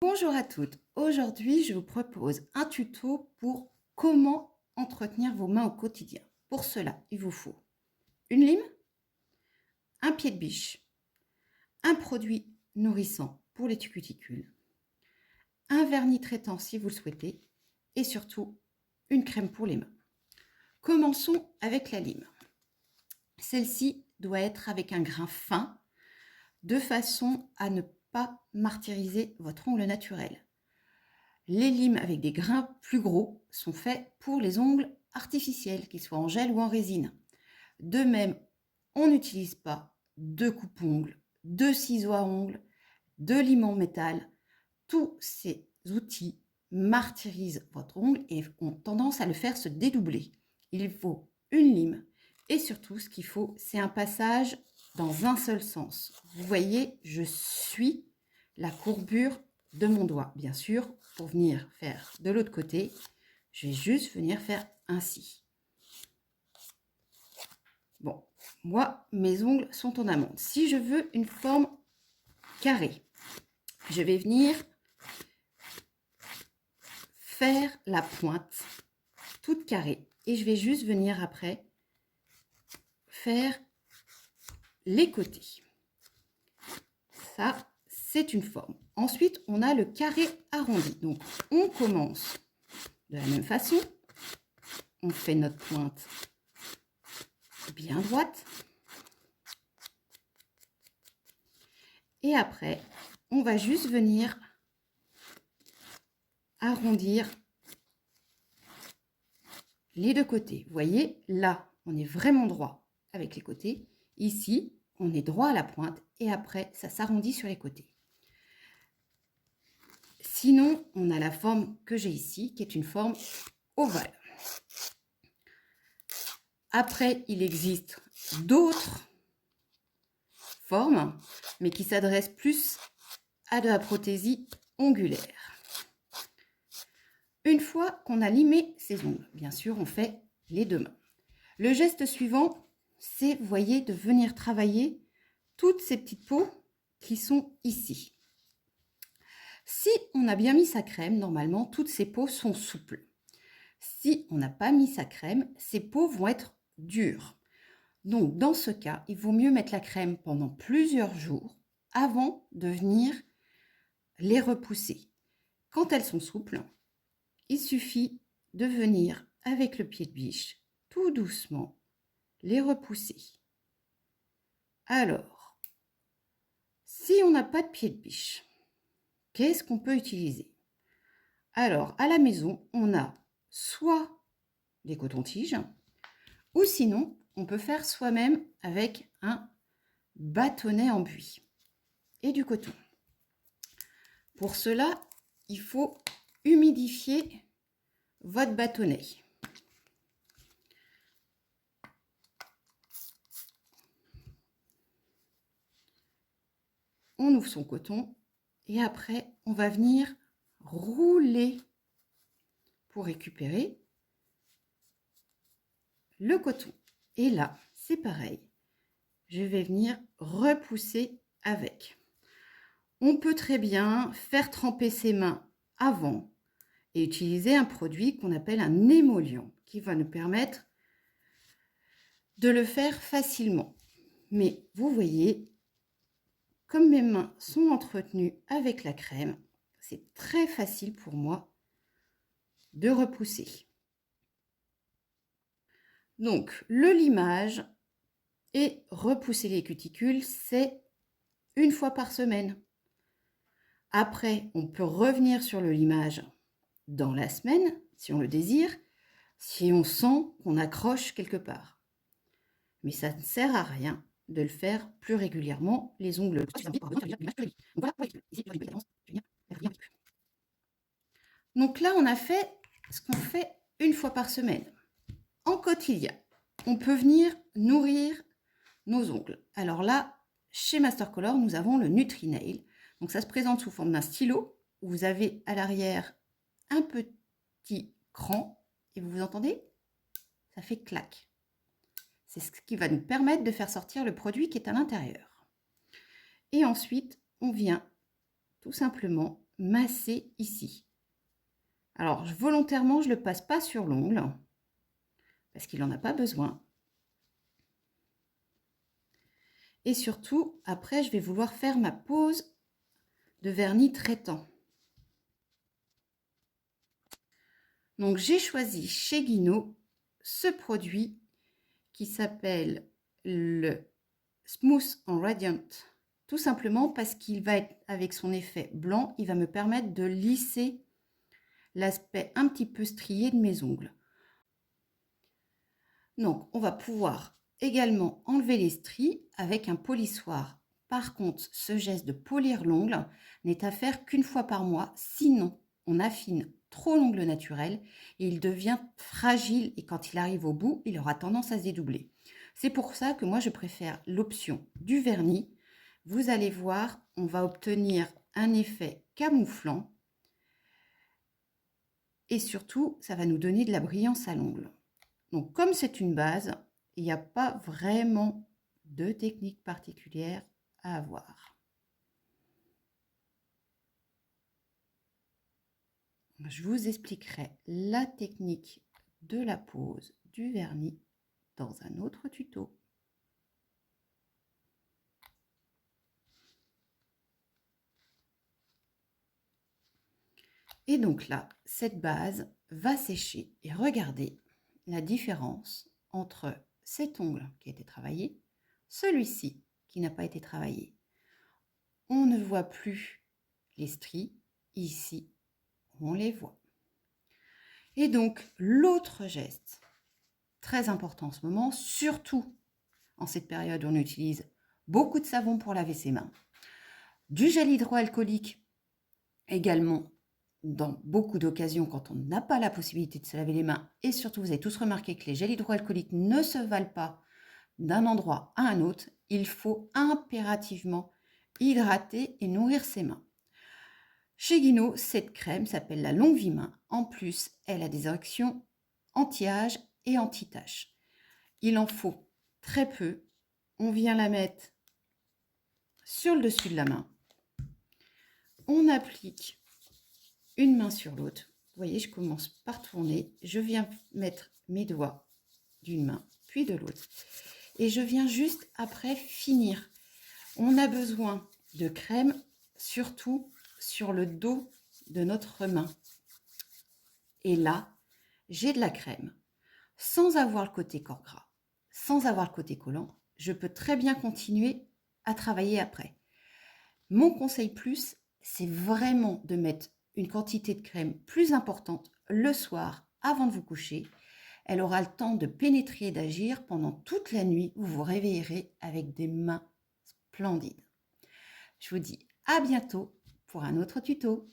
Bonjour à toutes, aujourd'hui je vous propose un tuto pour comment entretenir vos mains au quotidien. Pour cela, il vous faut une lime, un pied de biche, un produit nourrissant pour les cuticules, un vernis traitant si vous le souhaitez et surtout une crème pour les mains. Commençons avec la lime. Celle-ci doit être avec un grain fin de façon à ne pas martyriser votre ongle naturel. Les limes avec des grains plus gros sont faits pour les ongles artificiels, qu'ils soient en gel ou en résine. De même, on n'utilise pas de coupe-ongles, de ciseaux à ongles, de lime en métal. Tous ces outils martyrisent votre ongle et ont tendance à le faire se dédoubler. Il faut une lime et surtout ce qu'il faut, c'est un passage dans un seul sens. Vous voyez, je suis la courbure de mon doigt. Bien sûr, pour venir faire de l'autre côté, je vais juste venir faire ainsi. Bon, moi, mes ongles sont en amande. Si je veux une forme carrée, je vais venir faire la pointe toute carrée et je vais juste venir après faire les côtés. Ça, c'est une forme. Ensuite, on a le carré arrondi. Donc, on commence de la même façon. On fait notre pointe bien droite. Et après, on va juste venir arrondir les deux côtés. Vous voyez, là, on est vraiment droit avec les côtés. Ici, on est droit à la pointe et après, ça s'arrondit sur les côtés. Sinon, on a la forme que j'ai ici, qui est une forme ovale. Après, il existe d'autres formes, mais qui s'adressent plus à de la prothésie ongulaire. Une fois qu'on a limé ses ongles, bien sûr, on fait les deux mains. Le geste suivant, c'est, vous voyez, de venir travailler toutes ces petites peaux qui sont ici. Si on a bien mis sa crème, normalement, toutes ces peaux sont souples. Si on n'a pas mis sa crème, ces peaux vont être dures. Donc, dans ce cas, il vaut mieux mettre la crème pendant plusieurs jours avant de venir les repousser. Quand elles sont souples, il suffit de venir avec le pied de biche, tout doucement, les repousser. Alors, si on n'a pas de pied de biche, qu'est-ce qu'on peut utiliser? Alors, à la maison, on a soit des cotons-tiges, ou sinon, on peut faire soi-même avec un bâtonnet en buis et du coton. Pour cela, il faut humidifier votre bâtonnet. On ouvre son coton et après, on va venir rouler pour récupérer le coton. Et là, c'est pareil. Je vais venir repousser avec. On peut très bien faire tremper ses mains avant et utiliser un produit qu'on appelle un émollient qui va nous permettre de le faire facilement. Mais vous voyez, comme mes mains sont entretenues avec la crème, c'est très facile pour moi de repousser. Donc, le limage et repousser les cuticules, c'est une fois par semaine. Après, on peut revenir sur le limage dans la semaine, si on le désire, si on sent qu'on accroche quelque part. Mais ça ne sert à rien de le faire plus régulièrement, les ongles. Donc là, on a fait ce qu'on fait une fois par semaine. En quotidien, on peut venir nourrir nos ongles. Alors là, chez Mastercolor, nous avons le Nutri-Nail. Donc ça se présente sous forme d'un stylo. Où vous avez à l'arrière un petit cran. Et vous entendez? Ça fait clac. C'est ce qui va nous permettre de faire sortir le produit qui est à l'intérieur. Et ensuite, on vient tout simplement masser ici. Alors, volontairement, je ne le passe pas sur l'ongle parce qu'il n'en a pas besoin. Et surtout, après, je vais vouloir faire ma pose de vernis traitant. Donc, j'ai choisi chez Guinot ce produit qui s'appelle le Smooth and Radiant. Tout simplement parce qu'il va être, avec son effet blanc, il va me permettre de lisser l'aspect un petit peu strié de mes ongles. Donc, on va pouvoir également enlever les stries avec un polissoir. Par contre, ce geste de polir l'ongle n'est à faire qu'une fois par mois, sinon on affine trop l'ongle naturel et il devient fragile et quand il arrive au bout, il aura tendance à se dédoubler. C'est pour ça que moi je préfère l'option du vernis. Vous allez voir, on va obtenir un effet camouflant et surtout, ça va nous donner de la brillance à l'ongle. Donc, comme c'est une base, il n'y a pas vraiment de technique particulière à avoir. Je vous expliquerai la technique de la pose du vernis dans un autre tuto. Et donc là, cette base va sécher. Et regardez la différence entre cet ongle qui a été travaillé, celui-ci qui n'a pas été travaillé. On ne voit plus les stries. Ici, on les voit. Et donc, l'autre geste, très important en ce moment, surtout en cette période où on utilise beaucoup de savon pour laver ses mains, du gel hydroalcoolique également dans beaucoup d'occasions quand on n'a pas la possibilité de se laver les mains. Et surtout, vous avez tous remarqué que les gels hydroalcooliques ne se valent pas d'un endroit à un autre. Il faut impérativement hydrater et nourrir ses mains. Chez Guinot, cette crème s'appelle la Longue Vie Main. En plus, elle a des actions anti-âge et anti-tache. Il en faut très peu. On vient la mettre sur le dessus de la main. On applique une main sur l'autre. Vous voyez, je commence par tourner. Je viens mettre mes doigts d'une main, puis de l'autre. Et je viens juste après finir. On a besoin de crème, surtout sur le dos de notre main. Et là, j'ai de la crème. Sans avoir le côté corps gras, sans avoir le côté collant, je peux très bien continuer à travailler après. Mon conseil plus, c'est vraiment de mettre une quantité de crème plus importante le soir avant de vous coucher. Elle aura le temps de pénétrer et d'agir pendant toute la nuit. Vous vous réveillerez avec des mains splendides. Je vous dis à bientôt pour un autre tuto.